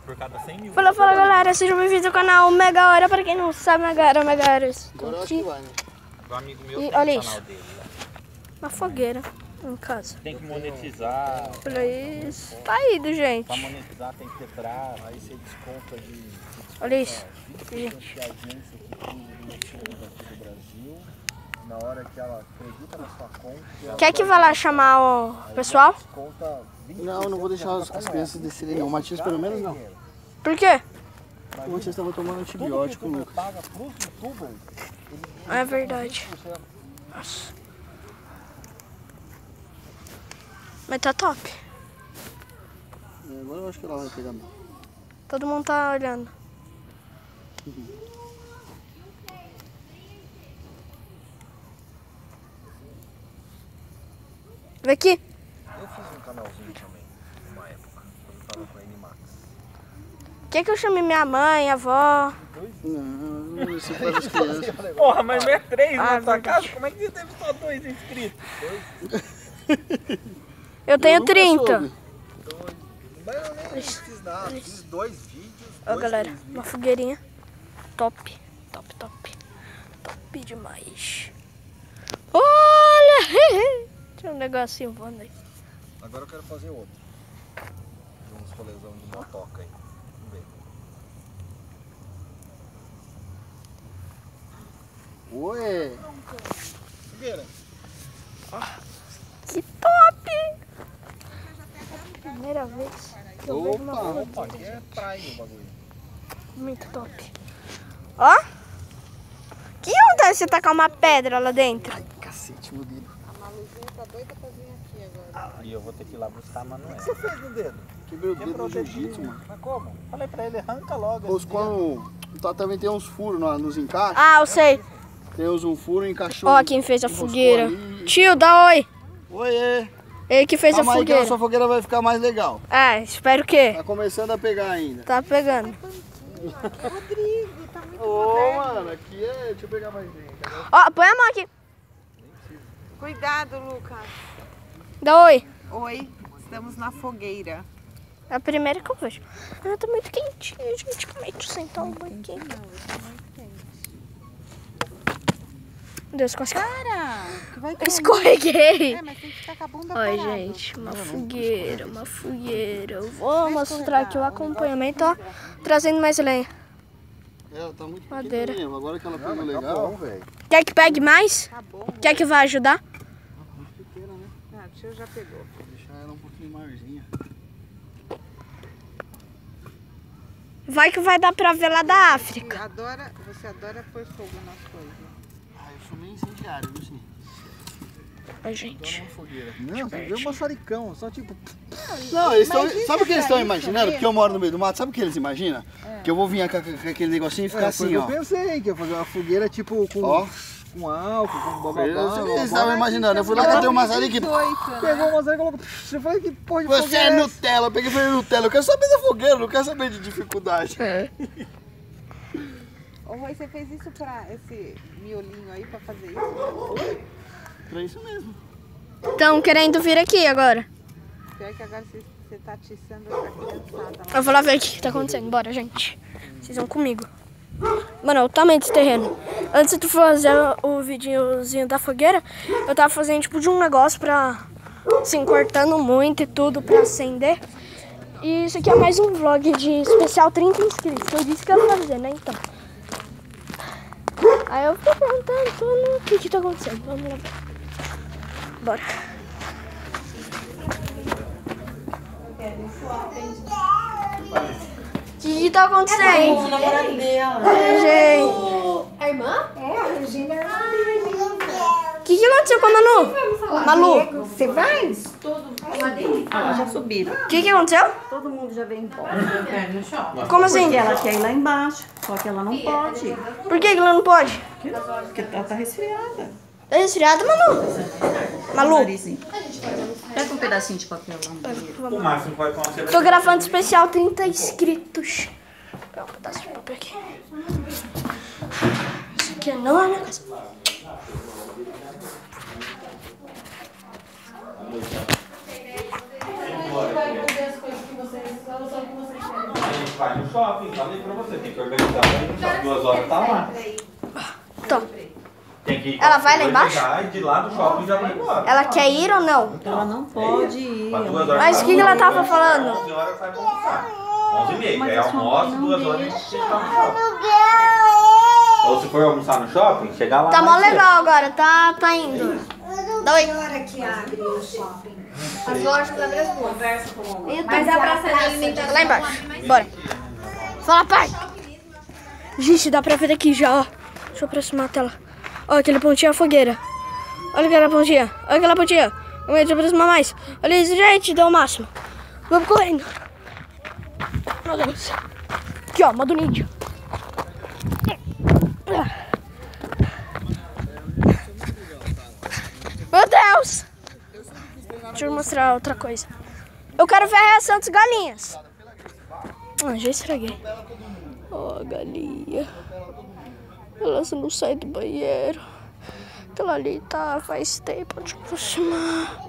por cada 100 mil. Fala galera, sejam bem-vindos ao canal Mega Hora. Pra quem não sabe, Mega Hora Agora eu acho que vai, né? O amigo meu E tem olha o isso. canal dele. Uma fogueira, no caso. Tem que monetizar. Olha isso. Tá ido, gente. Pra monetizar tem que ter prazo. Aí você desconta de Olha isso. 20% que a agência que cuida do motivo aqui do Brasil, na hora que ela acredita na sua conta, ela Quer que vá lá chamar o pessoal? desconta 20%. Não vou deixar as crianças descerem não. O Matias pelo menos não. Por quê? O Matias estava tomando antibiótico, Lucas. Paga pros youtubers. É verdade. Nossa. Mas tá top. Agora eu acho que ela vai pegar mesmo. Todo mundo tá olhando. Vem aqui. Eu fiz um canalzinho também, numa época, quando eu tava com a Animax. Quer que eu chame minha mãe, avó? Não, você faz as crianças. Porra, mas não é 3 na sua verdade. casa? Como é que você teve só 2 inscritos? Eu tenho nunca 30. soube. Mas eu nem fiz nada, fiz 2 vídeos. Ó, galera, uma fogueirinha. Top, top, top. Top demais. Olha! Tinha um negocinho voando aí. Agora eu quero fazer outro. De uns rolezão de motoca aí. Vamos ver. Oi! Fogueira. Que top! Primeira vez que eu vejo uma Opa! Opa, aqui é praia o bagulho. muito top. Ó! O que acontece se você tacar uma pedra lá dentro? Cacete, meu dedo. E eu vou ter que ir lá buscar a Manuela. O que você fez no dedo? Quebrei o dedo Quebrou no o jiu-jitsu, dedinho. mano. Mas como? Falei pra ele, arranca logo. Os esse dedo. quando também tem uns furos nos encaixes. Ah, eu sei. Tem um furo, encaixou. Ó, quem fez a enroscou fogueira. ali. Tio, dá oi. Oiê! Ele que fez Calma a aí que a fogueira. sua fogueira vai ficar mais legal. É, espero que. Tá começando a pegar ainda. Tá pegando. Rodrigo, tá muito Ô, mano, aqui é... Deixa eu pegar mais gente. Ó, põe a mão aqui. Cuidado, Lucas. Dá oi. Oi, estamos na fogueira. É a primeira que eu vejo. Ah, tá muito quentinho, gente. Calma aí, deixa eu sentar um pouquinho. Meu Deus, quase Para! Que vai cair. escorreguei. É, mas tem que ficar com a bunda Olha, parada. gente, uma fogueira, uma fogueira. Eu vou mostrar aqui o acompanhamento, ó. Trazendo mais lenha. Ela tá muito Madeira. pequenininha, agora que ela pegou legal, velho. Quer que pegue mais? Tá bom. Quer que vá ajudar? Muito pequena, né? Ah, o tio já pegou. Vou deixar ela um pouquinho maiorzinha. Vai que vai dar pra ver lá da África. Você adora pôr fogo nas coisas. Ah, eu sou meio incendiário, viu, sim? Ó, gente. Uma fogueira. Não, você vê um maçaricão, só tipo... Não, eles estão... Sabe o que eles estão imaginando? Porque eu moro no meio do mato, sabe o que eles imaginam? Que eu vou vir com aquele negocinho e ficar assim, ó. Eu pensei que ia fazer uma fogueira tipo com álcool, com bababá. Eles estavam imaginando. Eu fui lá, cadê o maçarico? Pegou uma e colocou. Você falou que porra de Você fogueira é essa? Nutella, eu peguei e falei Nutella. Eu quero saber da fogueira, não quero saber de dificuldade. Ô, Rui, você fez isso pra esse miolinho aí, pra fazer isso? Pra isso mesmo. Estão querendo vir aqui agora. Pior que agora você tá atiçando essa criançada lá. Eu vou lá ver o que tá acontecendo. Bora, gente. Vocês vão comigo. Mano, olha o tamanho desse terreno. Antes de fazer o videozinho da fogueira, eu tava fazendo tipo de um negócio pra... Assim, cortando muito e tudo pra acender. E isso aqui é mais um vlog de especial 30 inscritos. Que eu disse que eu ia fazer, né? Então. Aí eu fiquei perguntando tudo, o que tá acontecendo. Vamos lá ver. Bora. O que tá acontecendo? O namorado dela. Gente. A irmã? É, a Regina é a irmã dele. O que aconteceu com a Manu? Malu, Você vai? Já subiram. o que aconteceu? Todo mundo já veio embora. Como assim? Porque ela quer ir lá embaixo, só que ela não pode. Por que ela não pode? Porque ela tá resfriada. Tá resfriada, Manu? Malu, Narizinho. Pega um pedacinho de papel lá no banheiro. O máximo que vai acontecer tô gravando especial 30 inscritos. Vou pegar um pedaço de papel aqui. Isso aqui não é minha casa. vai no shopping, falei pra você, tem que organizar pra ir no shopping, 2 horas tá lá. Tô. Tem que ir Ela vai lá embaixo? e de lá do shopping já vai embora. Ela quer ir ou não? Ela não pode ir. Pra 2 horas Mas o que ela tava falando? 11 horas sai pra almoçar. 11h30, Mas aí a sua almoço, mãe 2 não horas a gente deixa. tem que estar no shopping. Ou se for almoçar no shopping, chegar lá Tá mó mais cedo. legal agora, tá indo. Dá oi. Que hora que abre o shopping? As lojas abrem as duas. Mas a praça de alimentação. Lá embaixo. Bora. Fala, pai. Gente, dá pra ver daqui já, ó. Deixa eu aproximar a tela. Ó, aquele pontinho é a fogueira. Olha aquela pontinha. Olha aquela pontinha. Vamos aproximar mais. Olha isso, gente. Deu o máximo. Vamos correndo. Meu Deus. Aqui, ó. Modo ninja. Meu Deus. Deixa eu mostrar outra coisa. Eu quero ver a reação das galinhas. Ah, já estraguei. Ó, a galinha. Elas não saem do banheiro. Aquela ali tá faz tempo de aproximar.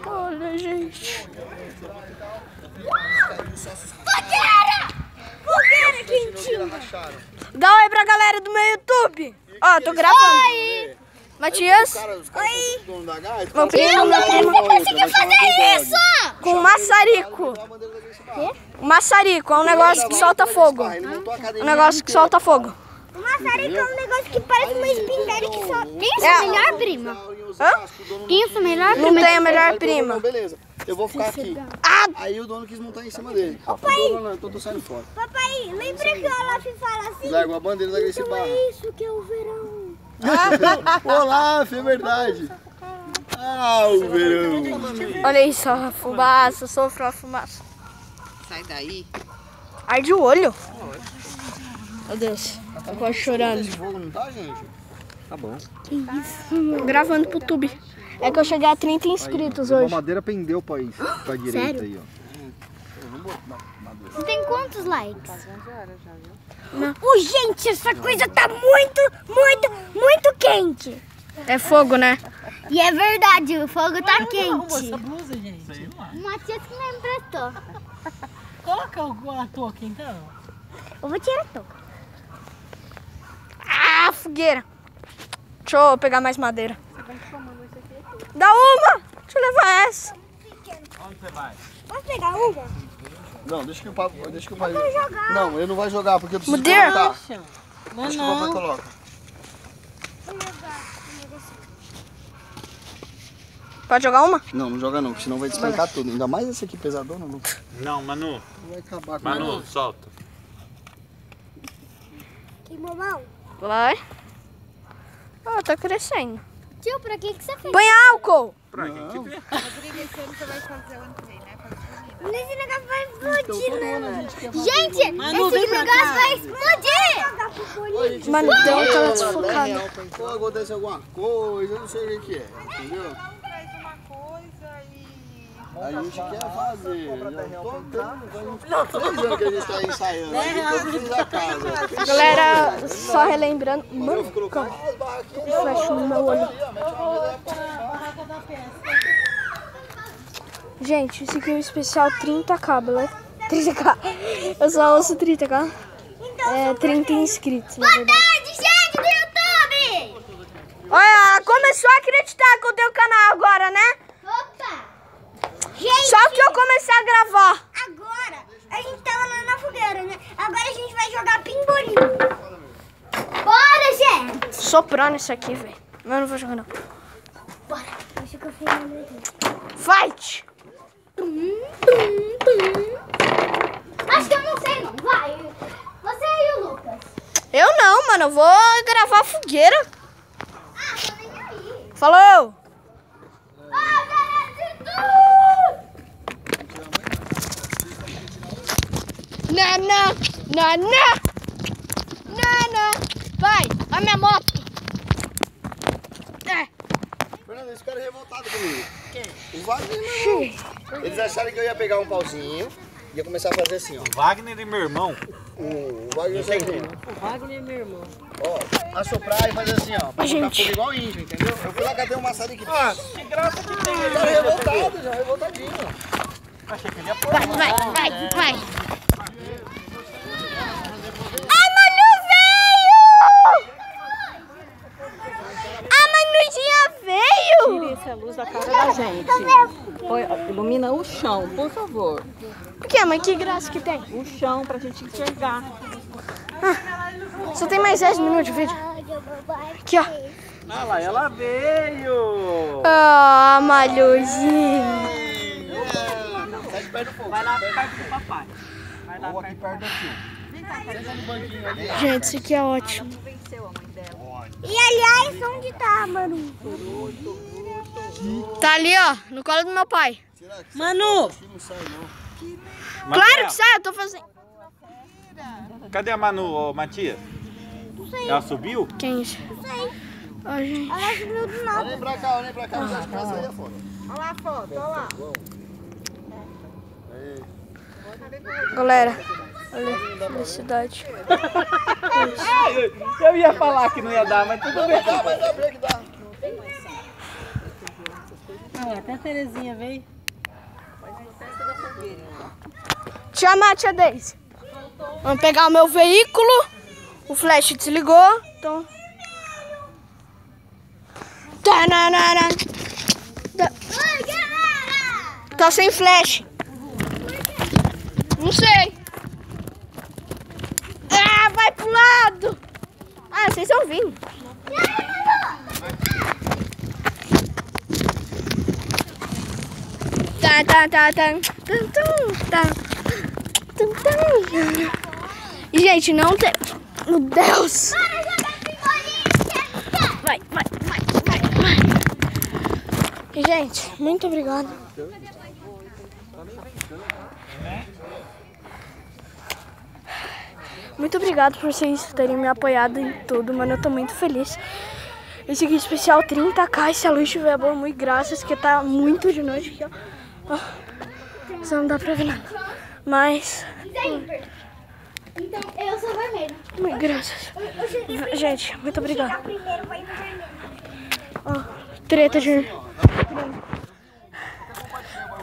Olha, gente. Fogueira quentinha. Dá oi pra galera do meu YouTube. Ó, tô gravando. Oi. Matias. Oi. Meu primo, meu primo. Conseguiu fazer isso? Com maçarico. O maçarico é um negócio que solta fogo. Um negócio que solta fogo. O maçarico é um negócio que parece uma espingarda que solta. Tem essa melhor prima? Hã? Tem essa melhor Não tem a melhor prima. Não, beleza. Eu vou ficar aqui. Ah! Aí o dono quis montar em cima dele. Papai. Não, eu tô saindo fora. Papai, lembra que o Olaf fala assim? Largou a bandeira da Gracie Então Barra. é isso que é o verão. Olaf, é verdade. Ah, o verão. Olha isso, a fumaça, sofreu a fumaça. Sai daí. Arde o olho. Meu Deus, tô quase chorando. Esse fogo não tá, gente? Tá bom. Tô gravando pro YouTube. É que eu cheguei a 30 inscritos A hoje. madeira pendeu pra direita Sério? aí, ó. Você tem quantos likes? Quase 11 horas já, viu? Gente, essa coisa tá muito quente. É fogo, né? E é verdade, o fogo tá quente. Essa blusa, gente. O Matias que me emprestou. Coloca a touca, então. Eu vou tirar a touca. Ah, fogueira. Deixa eu pegar mais madeira. Dá uma. Deixa eu levar essa. Onde você vai? Posso pegar uma? Não, deixa que o papai. Não, ele não vai jogar porque eu preciso Mudir? colocar. Não, Deixa que o papai coloca. Pode jogar uma? Não, não joga não, porque senão vai despencar tudo. Ainda mais esse aqui pesadona, não. Não, Manu. Vai acabar com Manu, solta. Que mamão? Vai. Ah, tá crescendo. Tio, pra que você fez? Põe álcool. Pra gente ver. Rodrigo, esse ano você vai fazer o ano que vem, né? Esse negócio vai explodir, né? Gente, Gente, Manu, esse vem pra negócio cá. vai explodir. Mano, deu aquela desfocada. se acontece alguma coisa, eu não sei o que é, entendeu? Traz uma coisa e... A gente quer fazer. Já tô 3 anos que a gente tá ensaiando. A gente fiz a casa. Galera, só relembrando. Mano, Eu fico colocando as barraquinhas. flash no meu olho. Gente, esse aqui é o especial 30k, né? 30k. Eu só ouço 30k. É 30 inscritos, na verdade. Gente do YouTube! Olha, começou a acreditar que eu tenho canal agora, né? Opa! Gente, Só que eu comecei a gravar. agora a gente tava lá na fogueira, né? Agora a gente vai jogar pimbolim. Bora, gente! Soprando isso aqui, velho. Mas eu não vou jogar, não. Bora. Deixa que eu filmo aqui. Fight! Acho que eu não sei, não. Vai. Você e o Lucas. Eu não, mano. Eu vou gravar a fogueira. Ah, tô nem aí. Falou! Ah, galera, Nana! Nana! Nana! Vai! A minha moto! É. Fernando, esse cara é revoltado comigo. Quem? O Wagner, meu irmão. Eles acharam que eu ia pegar um pauzinho e ia começar a fazer assim, ó. Wagner e meu irmão. O Wagner é O Wagner é meu irmão. Ó, assoprar e fazer assim, ó. Pra botar fogo igual índio, entendeu? Eu fui lá, catei um maçarico aqui. Ah, que graça que tem. Já revoltado, já revoltadinho. Achei que ele ia pôr. Vai. A Manu veio! A Manuzinha veio! Tire essa luz da cara da gente. Ilumina o chão, por favor. Por que, mãe? Que graça que tem? O chão pra gente enxergar. Só tem mais 10 minutos de vídeo. Aqui, ó. Ah lá, ela veio! Ah, Manuzinha. Sai de perto do fogo. Vai lá perto do papai. Ou aqui perto do tio. Senta no banquinho ali. Gente, isso aqui é ótimo. E aliás, onde tá, Manu? Tá ali, ó, no colo do meu pai. Manu! Não sai, não. Claro que sai, eu tô fazendo. Cadê a Manu, ô, Matias? Ela subiu? Quem é isso? Não sei. Ó, gente. Ela subiu do nada. Olha pra cá, já vai sair a foto. Olha lá a foto, olha lá. Galera, olha, felicidade. Eu ia falar que não ia dar, mas tudo bem. Vai dar break, dá. Até a Terezinha veio. Chama a tia Deise. Vamos pegar o meu veículo. O flash desligou, então... Tananana. Tá sem flash. Não sei. Ah, vai pro lado. Ah, vocês estão vindo. E, gente, não tem... Meu Deus. Vai. E, gente, muito obrigado. Muito obrigado por vocês terem me apoiado em tudo, mano. Eu tô muito feliz. Esse aqui é especial 30k. Se a luz estiver boa, muito graças, que tá muito de noite aqui, ó. Só não dá pra ver nada. Mas... Então, eu sou vermelho. Muito graças. Gente, muito obrigado. Primeiro vai pro vermelho. Ó, treta de...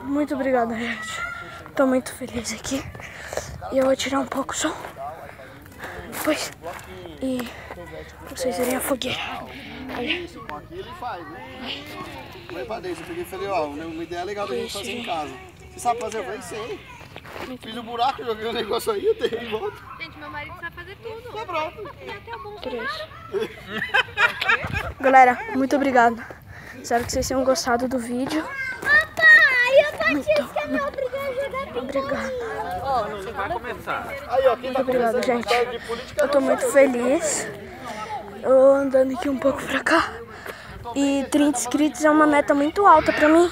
Muito obrigado, gente. Tô muito feliz aqui. E eu vou tirar um pouco o som. Depois. E vocês verem a fogueira. Olha. Aqui ele faz, né? Foi pra dentro, porque eu falei, ó, uma ideia legal da gente fazer em casa. Você sabe fazer? Eu falei, sei. Fiz um buraco, joguei o negócio aí, eu dei de volta. Gente, meu marido sabe fazer tudo. Quebrou. Galera, muito obrigado. Espero que vocês tenham gostado do vídeo. Papai, eu tô dizendo que me obrigou a jogar pinball. Obrigado. Você vai começar. Aí, ó, quem Muito obrigado, gente. Eu tô muito feliz. Eu andando aqui um pouco pra cá. E 30 inscritos é uma meta muito alta pra mim.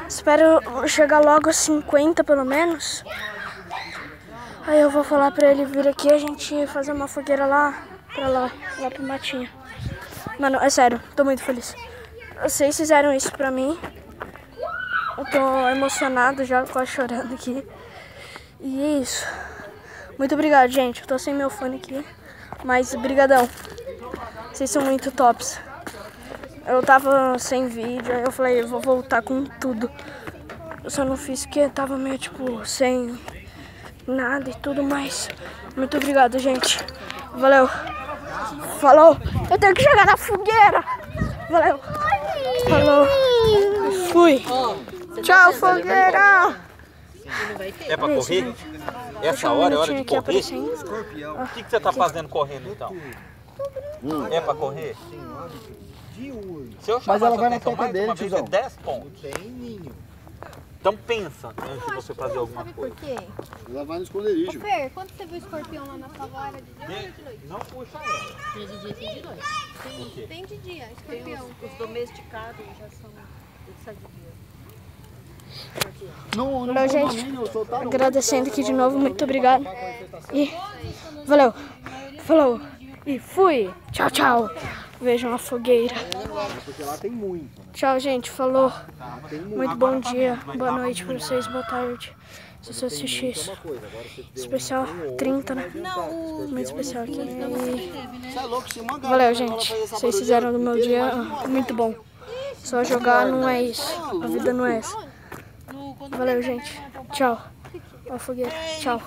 Espero chegar logo a 50 pelo menos. Aí eu vou falar pra ele vir aqui e a gente fazer uma fogueira lá pro matinho. Mano, é sério, tô muito feliz. Vocês fizeram isso pra mim. Eu tô emocionado já, quase chorando aqui. E é isso. Muito obrigado, gente. Eu tô sem meu fone aqui. Mas brigadão. Vocês são muito tops. Eu tava sem vídeo, aí eu falei, eu vou voltar com tudo. Eu só não fiz porque tava meio tipo sem nada e tudo mais. Muito obrigado, gente. Valeu. Falou. Eu tenho que jogar na fogueira. Valeu. Falou. Fui. Tchau, fogueira. É pra correr? Essa hora é hora de correr? O que você tá fazendo correndo então? É pra correr? Se eu Mas ela vai na atenção toca mais dele, uma vez, tiozão. é 10 pontos. Então pensa antes de você fazer alguma coisa. Por quê? Ela vai no esconderijo. Fer, quando você viu o escorpião lá na sua avó, era de dia ou era de noite? Não puxa ela. Tem de dia e tem de noite. Tem de dia, escorpião. Os domesticados já são de dia. Valeu, gente. Agradecendo aqui de novo, muito obrigado. E valeu. Falou. E fui. Tchau, tchau. Vejam a fogueira. Porque lá tem muito. Tchau, gente. Falou. Tem muito. Muito bom dia. Boa noite pra vocês. Boa tarde. Se você assistir isso. Especial 30, né? Muito especial aqui. Valeu, gente. Vocês fizeram do meu dia muito bom. Só jogar não é isso. A vida não é essa. Valeu, gente. Tchau. Ó a fogueira. Tchau.